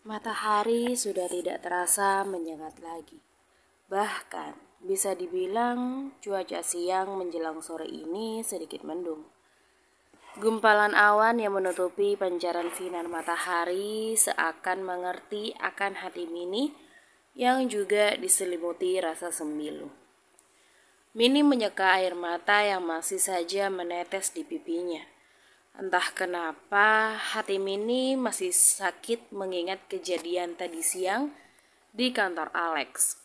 Matahari sudah tidak terasa menyengat lagi. Bahkan bisa dibilang cuaca siang menjelang sore ini sedikit mendung. Gumpalan awan yang menutupi pancaran sinar matahari seakan mengerti akan hati Mini yang juga diselimuti rasa sembilu. Mini menyeka air mata yang masih saja menetes di pipinya. Entah kenapa hati Mini masih sakit mengingat kejadian tadi siang di kantor Alex.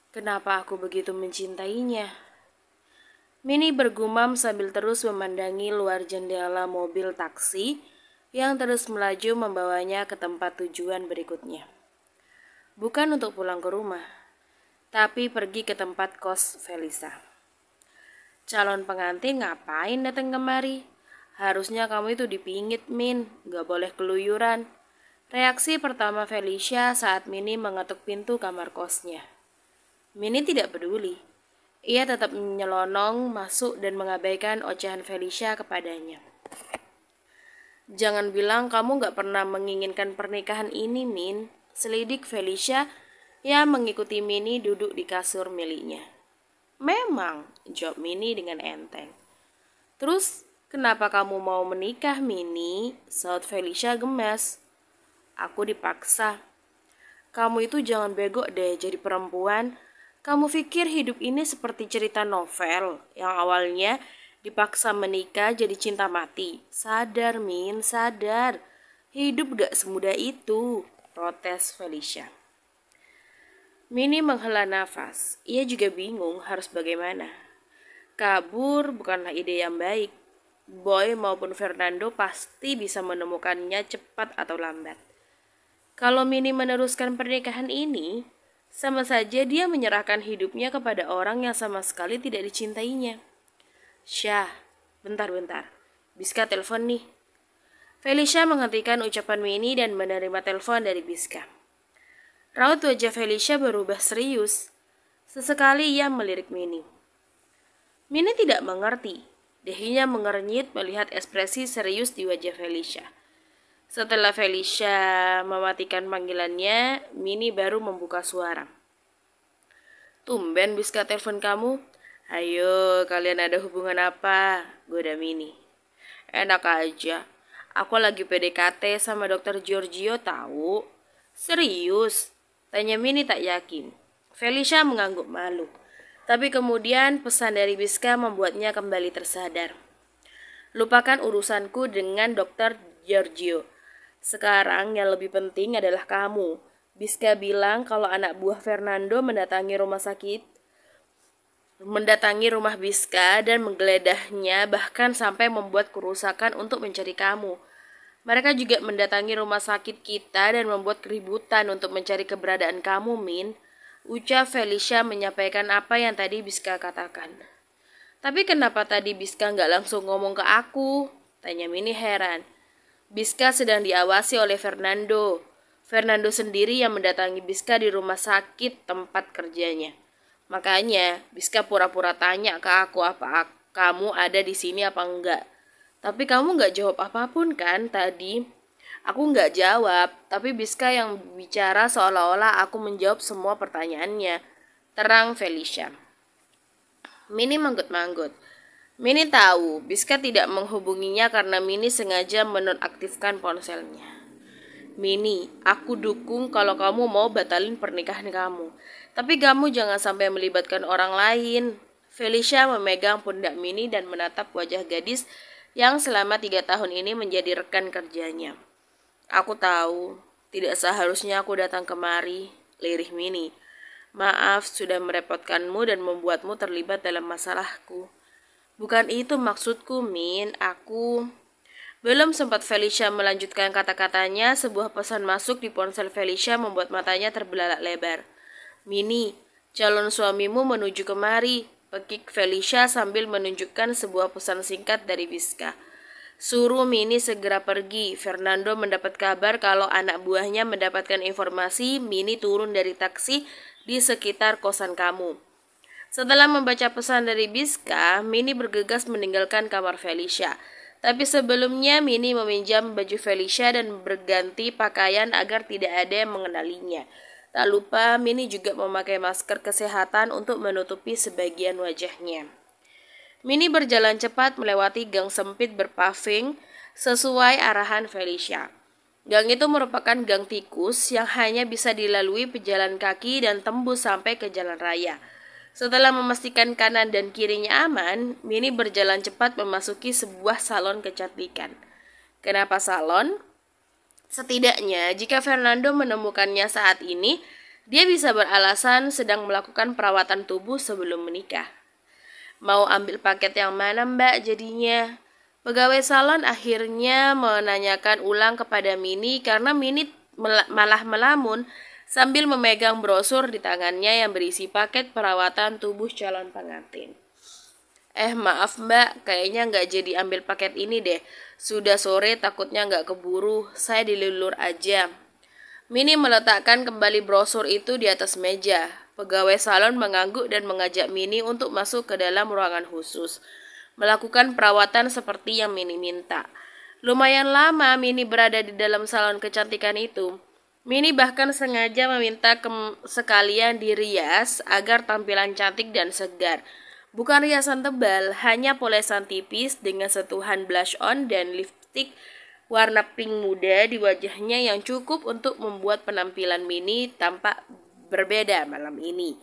Kenapa aku begitu mencintainya? Mini bergumam sambil terus memandangi luar jendela mobil taksi yang terus melaju membawanya ke tempat tujuan berikutnya. Bukan untuk pulang ke rumah, tapi pergi ke tempat kos Felisa. Calon pengantin ngapain datang kemari? Harusnya kamu itu dipingit, Min. Gak boleh keluyuran. Reaksi pertama Felicia saat Mini mengetuk pintu kamar kosnya. Mini tidak peduli. Ia tetap menyelonong masuk dan mengabaikan ocehan Felicia kepadanya. Jangan bilang kamu gak pernah menginginkan pernikahan ini, Min. Selidik Felicia yang mengikuti Mini duduk di kasur miliknya. Memang, jawab Mini dengan enteng. Terus, kenapa kamu mau menikah, Mini? Saut Felicia gemas. Aku dipaksa. Kamu itu jangan bego deh jadi perempuan. Kamu pikir hidup ini seperti cerita novel yang awalnya dipaksa menikah jadi cinta mati. Sadar, Min, sadar. Hidup gak semudah itu, protes Felicia. Mini menghela nafas. Ia juga bingung harus bagaimana. Kabur bukanlah ide yang baik. Boy maupun Fernando pasti bisa menemukannya cepat atau lambat. Kalau Mini meneruskan pernikahan ini, sama saja dia menyerahkan hidupnya kepada orang yang sama sekali tidak dicintainya. Syah, bentar. Biska telepon nih. Felicia menghentikan ucapan Mini dan menerima telepon dari Biska. Raut wajah Felicia berubah serius. Sesekali ia melirik Mini. Mini tidak mengerti. Dahinya mengernyit melihat ekspresi serius di wajah Felicia. Setelah Felicia mematikan panggilannya, Mini baru membuka suara. Tumben Biska telepon kamu. Ayo, kalian ada hubungan apa? Goda Mini. Enak aja. Aku lagi PDKT sama Dr. Giorgio tahu. Serius? Tanya Mini tak yakin. Felicia mengangguk malu. Tapi kemudian pesan dari Biska membuatnya kembali tersadar. Lupakan urusanku dengan Dr. Giorgio. Sekarang yang lebih penting adalah kamu. Biska bilang kalau anak buah Fernando mendatangi rumah Biska dan menggeledahnya bahkan sampai membuat kerusakan untuk mencari kamu. Mereka juga mendatangi rumah sakit kita dan membuat keributan untuk mencari keberadaan kamu, Min. Ucap Felicia menyampaikan apa yang tadi Biska katakan. Tapi kenapa tadi Biska nggak langsung ngomong ke aku? Tanya Mini heran. Biska sedang diawasi oleh Fernando. Fernando sendiri yang mendatangi Biska di rumah sakit tempat kerjanya. Makanya Biska pura-pura tanya ke aku apa kamu ada di sini apa enggak. Tapi kamu nggak jawab apapun kan tadi? Aku nggak jawab, tapi Biska yang bicara seolah-olah aku menjawab semua pertanyaannya. Terang Felicia. Mini manggut-manggut. Mini tahu Biska tidak menghubunginya karena Mini sengaja menonaktifkan ponselnya. Mini, aku dukung kalau kamu mau batalin pernikahan kamu. Tapi kamu jangan sampai melibatkan orang lain. Felicia memegang pundak Mini dan menatap wajah gadis yang selama 3 tahun ini menjadi rekan kerjanya. Aku tahu, tidak seharusnya aku datang kemari, lirih Mini. Maaf sudah merepotkanmu dan membuatmu terlibat dalam masalahku. Bukan itu maksudku, Min. Belum sempat Felicia melanjutkan kata-katanya, sebuah pesan masuk di ponsel Felicia membuat matanya terbelalak lebar. Mini, calon suamimu menuju kemari, pekik Felicia sambil menunjukkan sebuah pesan singkat dari Biska. Suruh Mini segera pergi. Fernando mendapat kabar kalau anak buahnya mendapatkan informasi Mini turun dari taksi di sekitar kosan kamu. Setelah membaca pesan dari Biska, Mini bergegas meninggalkan kamar Felicia. Tapi sebelumnya Minnie meminjam baju Felicia dan berganti pakaian agar tidak ada yang mengenalinya. Tak lupa Minnie juga memakai masker kesehatan untuk menutupi sebagian wajahnya. Minnie berjalan cepat melewati gang sempit berpaving sesuai arahan Felicia. Gang itu merupakan gang tikus yang hanya bisa dilalui pejalan kaki dan tembus sampai ke jalan raya. Setelah memastikan kanan dan kirinya aman, Minnie berjalan cepat memasuki sebuah salon kecantikan. Kenapa salon? Setidaknya, jika Fernando menemukannya saat ini, dia bisa beralasan sedang melakukan perawatan tubuh sebelum menikah. Mau ambil paket yang mana, Mbak, jadinya? Pegawai salon akhirnya menanyakan ulang kepada Minnie karena Minnie malah melamun sambil memegang brosur di tangannya yang berisi paket perawatan tubuh calon pengantin. Maaf Mbak, kayaknya nggak jadi ambil paket ini deh. Sudah sore takutnya nggak keburu, saya dilulur aja. Minnie meletakkan kembali brosur itu di atas meja. Pegawai salon mengangguk dan mengajak Minnie untuk masuk ke dalam ruangan khusus. Melakukan perawatan seperti yang Minnie minta. Lumayan lama Minnie berada di dalam salon kecantikan itu. Minnie bahkan sengaja meminta sekalian dirias agar tampilan cantik dan segar. Bukan riasan tebal, hanya polesan tipis dengan sentuhan blush on dan lipstick warna pink muda di wajahnya yang cukup untuk membuat penampilan Minnie tampak berbeda malam ini.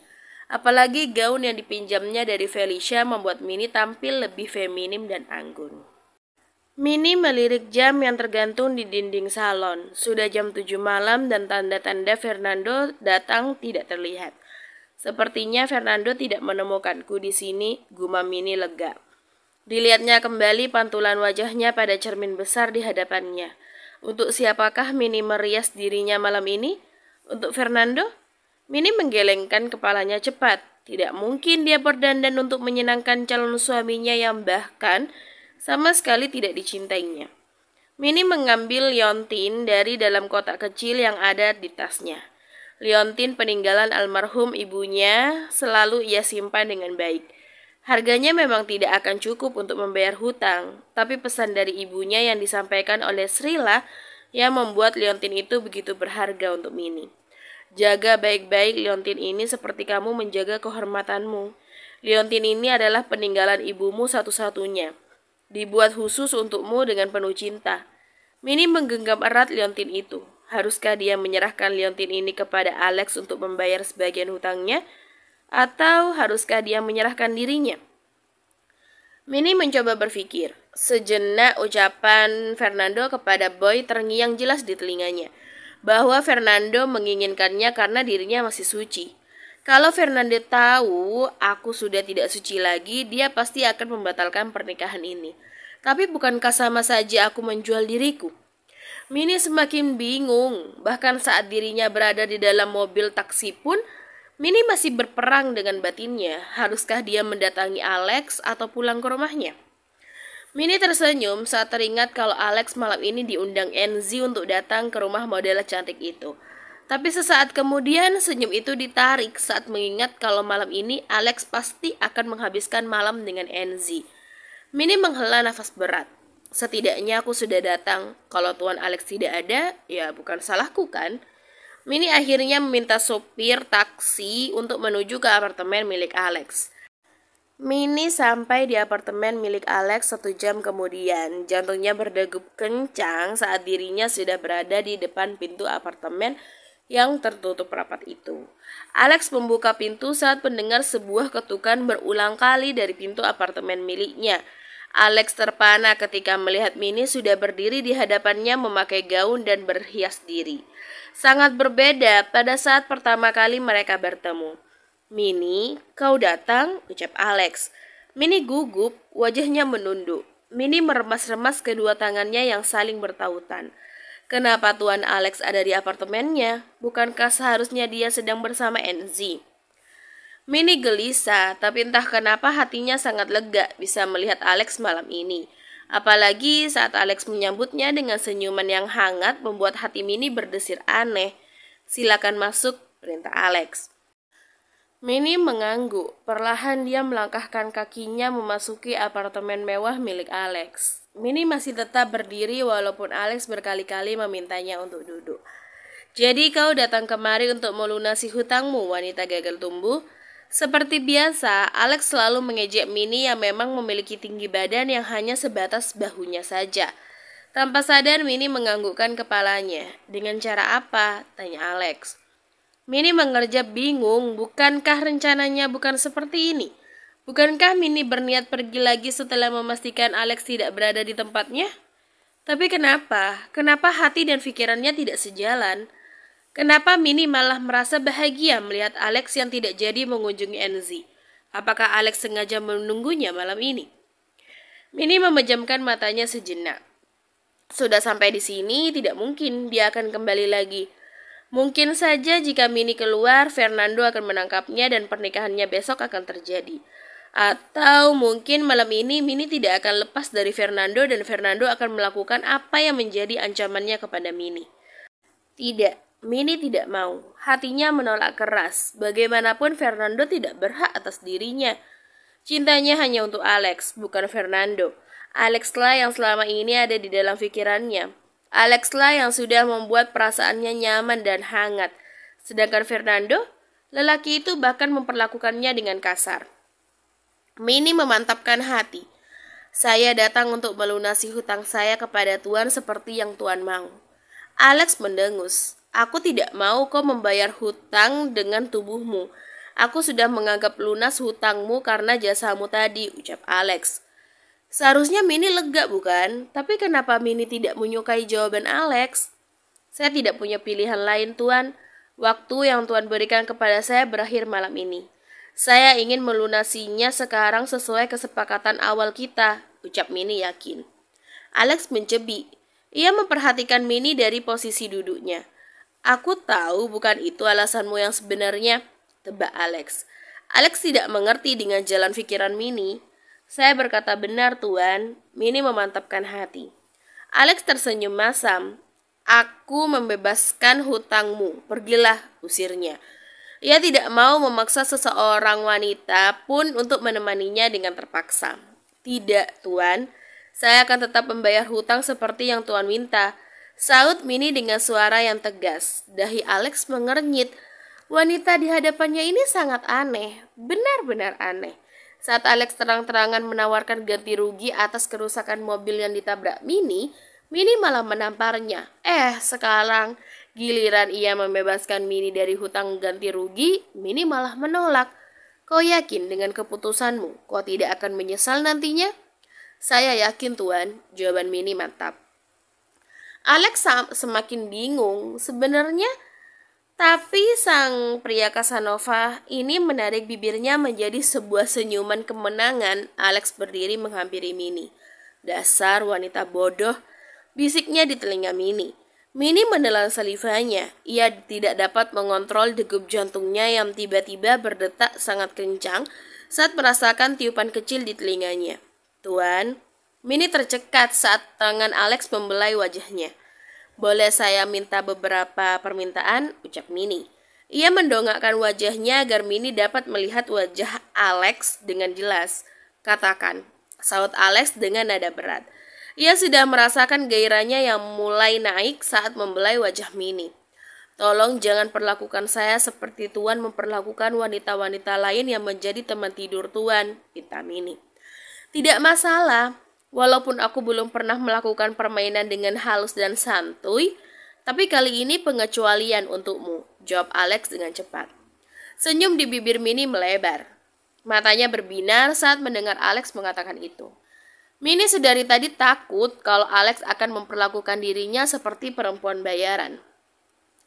Apalagi gaun yang dipinjamnya dari Felicia membuat Minnie tampil lebih feminim dan anggun. Minnie melirik jam yang tergantung di dinding salon. Sudah jam 7 malam dan tanda-tanda Fernando datang tidak terlihat. Sepertinya Fernando tidak menemukanku di sini, gumam Minnie lega. Dilihatnya kembali pantulan wajahnya pada cermin besar di hadapannya. Untuk siapakah Minnie merias dirinya malam ini? Untuk Fernando? Minnie menggelengkan kepalanya cepat. Tidak mungkin dia berdandan untuk menyenangkan calon suaminya yang bahkan sama sekali tidak dicintainya. Minnie mengambil liontin dari dalam kotak kecil yang ada di tasnya. Liontin peninggalan almarhum ibunya selalu ia simpan dengan baik. Harganya memang tidak akan cukup untuk membayar hutang, tapi pesan dari ibunya yang disampaikan oleh Srila yang membuat liontin itu begitu berharga untuk Minnie. Jaga baik-baik liontin ini seperti kamu menjaga kehormatanmu. Liontin ini adalah peninggalan ibumu satu-satunya. Dibuat khusus untukmu dengan penuh cinta. Minnie menggenggam erat liontin itu. Haruskah dia menyerahkan liontin ini kepada Alex untuk membayar sebagian hutangnya? Atau haruskah dia menyerahkan dirinya? Minnie mencoba berpikir. Sejenak ucapan Fernando kepada Boy terngiang jelas di telinganya. Bahwa Fernando menginginkannya karena dirinya masih suci. Kalau Fernando tahu aku sudah tidak suci lagi, dia pasti akan membatalkan pernikahan ini. Tapi bukankah sama saja aku menjual diriku? Minnie semakin bingung. Bahkan saat dirinya berada di dalam mobil taksi pun, Minnie masih berperang dengan batinnya. Haruskah dia mendatangi Alex atau pulang ke rumahnya? Minnie tersenyum saat teringat kalau Alex malam ini diundang Enzi untuk datang ke rumah model cantik itu. Tapi sesaat kemudian senyum itu ditarik saat mengingat kalau malam ini Alex pasti akan menghabiskan malam dengan Enzi. Minnie menghela nafas berat. Setidaknya aku sudah datang. Kalau Tuan Alex tidak ada, ya bukan salahku kan? Minnie akhirnya meminta sopir taksi untuk menuju ke apartemen milik Alex. Minnie sampai di apartemen milik Alex 1 jam kemudian. Jantungnya berdegup kencang saat dirinya sudah berada di depan pintu apartemen yang tertutup rapat itu. Alex membuka pintu saat mendengar sebuah ketukan berulang kali dari pintu apartemen miliknya. Alex terpana ketika melihat Minnie sudah berdiri di hadapannya memakai gaun dan berhias diri. Sangat berbeda pada saat pertama kali mereka bertemu. Minnie, kau datang, ucap Alex. Minnie gugup, wajahnya menunduk. Minnie meremas-remas kedua tangannya yang saling bertautan. Kenapa Tuan Alex ada di apartemennya? Bukankah seharusnya dia sedang bersama Enzi? Minnie gelisah, tapi entah kenapa hatinya sangat lega bisa melihat Alex malam ini. Apalagi saat Alex menyambutnya dengan senyuman yang hangat membuat hati Minnie berdesir aneh. Silakan masuk, perintah Alex. Mini mengangguk. Perlahan dia melangkahkan kakinya memasuki apartemen mewah milik Alex. Mini masih tetap berdiri walaupun Alex berkali-kali memintanya untuk duduk. Jadi kau datang kemari untuk melunasi hutangmu, wanita gagal tumbuh? Seperti biasa, Alex selalu mengejek Mini yang memang memiliki tinggi badan yang hanya sebatas bahunya saja. Tanpa sadar Mini menganggukkan kepalanya. Dengan cara apa? Tanya Alex. Mini mengerjap bingung, bukankah rencananya bukan seperti ini? Bukankah Mini berniat pergi lagi setelah memastikan Alex tidak berada di tempatnya? Tapi kenapa? Kenapa hati dan pikirannya tidak sejalan? Kenapa Mini malah merasa bahagia melihat Alex yang tidak jadi mengunjungi Enzi? Apakah Alex sengaja menunggunya malam ini? Mini memejamkan matanya sejenak. Sudah sampai di sini, tidak mungkin dia akan kembali lagi. Mungkin saja jika Mini keluar, Fernando akan menangkapnya dan pernikahannya besok akan terjadi. Atau mungkin malam ini Mini tidak akan lepas dari Fernando dan Fernando akan melakukan apa yang menjadi ancamannya kepada Mini. Tidak, Mini tidak mau. Hatinya menolak keras. Bagaimanapun Fernando tidak berhak atas dirinya. Cintanya hanya untuk Alex, bukan Fernando. Alex lah yang selama ini ada di dalam pikirannya. Alex lah yang sudah membuat perasaannya nyaman dan hangat. Sedangkan Fernando, lelaki itu bahkan memperlakukannya dengan kasar. Mini memantapkan hati. Saya datang untuk melunasi hutang saya kepada Tuan seperti yang Tuan mau. Alex mendengus. Aku tidak mau kau membayar hutang dengan tubuhmu. Aku sudah menganggap lunas hutangmu karena jasamu tadi, ucap Alex. Seharusnya Mini lega bukan? Tapi kenapa Mini tidak menyukai jawaban Alex? Saya tidak punya pilihan lain Tuan. Waktu yang Tuan berikan kepada saya berakhir malam ini. Saya ingin melunasinya sekarang sesuai kesepakatan awal kita, ucap Mini yakin. Alex mencebik. Ia memperhatikan Mini dari posisi duduknya. Aku tahu bukan itu alasanmu yang sebenarnya, tebak Alex. Alex tidak mengerti dengan jalan pikiran Mini. Saya berkata benar, Tuan. Mini memantapkan hati. Alex tersenyum masam. Aku membebaskan hutangmu. Pergilah, usirnya. Ia tidak mau memaksa seseorang wanita pun untuk menemaninya dengan terpaksa. Tidak, Tuan. Saya akan tetap membayar hutang seperti yang Tuan minta. Saut Mini dengan suara yang tegas. Dahi Alex mengernyit. Wanita di hadapannya ini sangat aneh. Benar-benar aneh. Saat Alex terang-terangan menawarkan ganti rugi atas kerusakan mobil yang ditabrak Mini, Mini malah menamparnya. Sekarang giliran ia membebaskan Mini dari hutang ganti rugi, Mini malah menolak. Kau yakin dengan keputusanmu? Kau tidak akan menyesal nantinya? Saya yakin, Tuan. Jawaban Mini mantap. Alex semakin bingung. Sebenarnya tapi sang pria Casanova ini menarik bibirnya menjadi sebuah senyuman kemenangan. Alex berdiri menghampiri Mini. Dasar wanita bodoh, bisiknya di telinga Mini. Mini menelan salivanya. Ia tidak dapat mengontrol degup jantungnya yang tiba-tiba berdetak sangat kencang saat merasakan tiupan kecil di telinganya. Tuan, Mini tercekat saat tangan Alex membelai wajahnya. Boleh saya minta beberapa permintaan? Ucap Mini. Ia mendongakkan wajahnya agar Mini dapat melihat wajah Alex dengan jelas. Katakan, saut Alex dengan nada berat. Ia sudah merasakan gairahnya yang mulai naik saat membelai wajah Mini. Tolong jangan perlakukan saya seperti Tuan memperlakukan wanita-wanita lain yang menjadi teman tidur Tuan, pinta Mini. Tidak masalah. Walaupun aku belum pernah melakukan permainan dengan halus dan santuy, tapi kali ini pengecualian untukmu, jawab Alex dengan cepat. Senyum di bibir Mini melebar. Matanya berbinar saat mendengar Alex mengatakan itu. Mini sedari tadi takut kalau Alex akan memperlakukan dirinya seperti perempuan bayaran.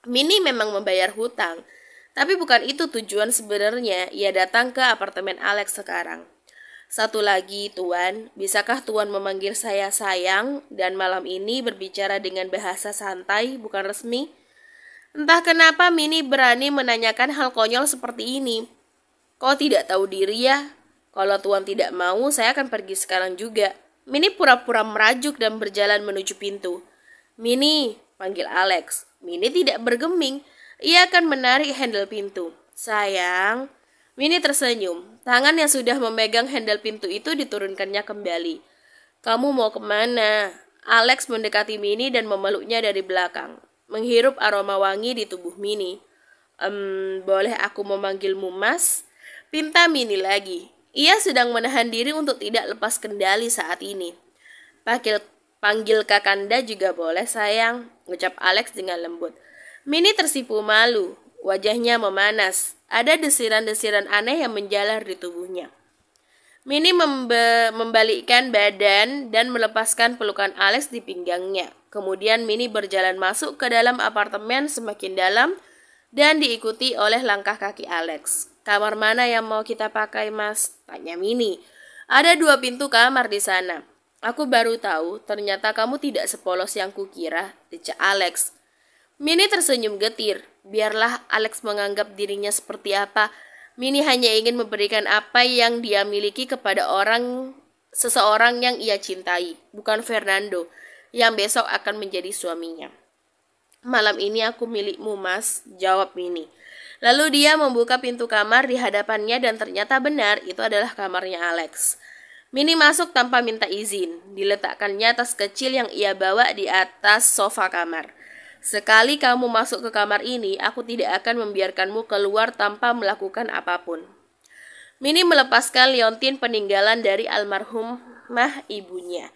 Mini memang membayar hutang, tapi bukan itu tujuan sebenarnya ia datang ke apartemen Alex sekarang. Satu lagi, Tuan, bisakah Tuan memanggil saya sayang dan malam ini berbicara dengan bahasa santai, bukan resmi? Entah kenapa Mini berani menanyakan hal konyol seperti ini. Kau tidak tahu diri ya? Kalau Tuan tidak mau, saya akan pergi sekarang juga. Mini pura-pura merajuk dan berjalan menuju pintu. Mini, panggil Alex. Mini tidak bergeming. Ia akan menarik handle pintu. Sayang, Mini tersenyum. Tangan yang sudah memegang handle pintu itu diturunkannya kembali. Kamu mau kemana? Alex mendekati Mini dan memeluknya dari belakang, menghirup aroma wangi di tubuh Mini. Boleh aku memanggilmu Mas? Pinta Mini lagi. Ia sedang menahan diri untuk tidak lepas kendali saat ini. Panggil Kakanda juga boleh sayang, ucap Alex dengan lembut. Mini tersipu malu, wajahnya memanas. Ada desiran-desiran aneh yang menjalar di tubuhnya. Mini membalikkan badan dan melepaskan pelukan Alex di pinggangnya. Kemudian Mini berjalan masuk ke dalam apartemen semakin dalam dan diikuti oleh langkah kaki Alex. Kamar mana yang mau kita pakai, Mas? Tanya Mini. Ada 2 pintu kamar di sana. Aku baru tahu, ternyata kamu tidak sepolos yang kukira, decak Alex. Mini tersenyum getir. Biarlah Alex menganggap dirinya seperti apa. Mini hanya ingin memberikan apa yang dia miliki kepada seseorang yang ia cintai, bukan Fernando, yang besok akan menjadi suaminya. Malam ini aku milikmu, Mas, jawab Mini. Lalu dia membuka pintu kamar di hadapannya dan ternyata benar itu adalah kamarnya Alex. Mini masuk tanpa minta izin. Diletakkannya tas kecil yang ia bawa di atas sofa kamar. Sekali kamu masuk ke kamar ini, aku tidak akan membiarkanmu keluar tanpa melakukan apapun. Mini melepaskan liontin peninggalan dari almarhumah ibunya.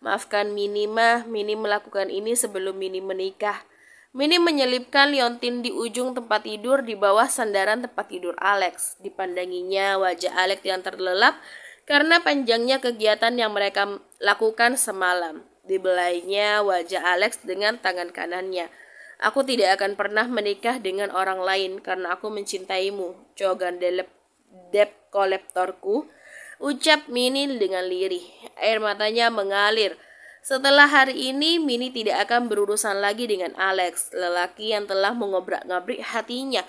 Maafkan Mini, Mah. Mini melakukan ini sebelum Mini menikah. Mini menyelipkan liontin di ujung tempat tidur di bawah sandaran tempat tidur Alex. Dipandanginya wajah Alex yang terlelap karena panjangnya kegiatan yang mereka lakukan semalam. Dibelainya wajah Alex dengan tangan kanannya. Aku tidak akan pernah menikah dengan orang lain karena aku mencintaimu, cogan debt kolektorku, ucap Mini dengan lirih. Air matanya mengalir. Setelah hari ini, Mini tidak akan berurusan lagi dengan Alex, lelaki yang telah mengobrak-ngabrik hatinya,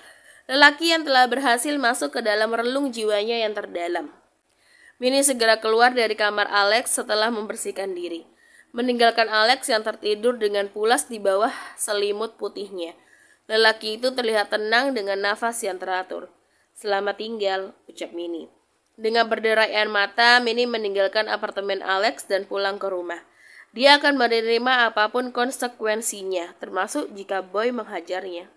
lelaki yang telah berhasil masuk ke dalam relung jiwanya yang terdalam. Mini segera keluar dari kamar Alex setelah membersihkan diri, meninggalkan Alex yang tertidur dengan pulas di bawah selimut putihnya. Lelaki itu terlihat tenang dengan nafas yang teratur. Selamat tinggal, ucap Mini. Dengan berderai air mata, Mini meninggalkan apartemen Alex dan pulang ke rumah. Dia akan menerima apapun konsekuensinya, termasuk jika Boy menghajarnya.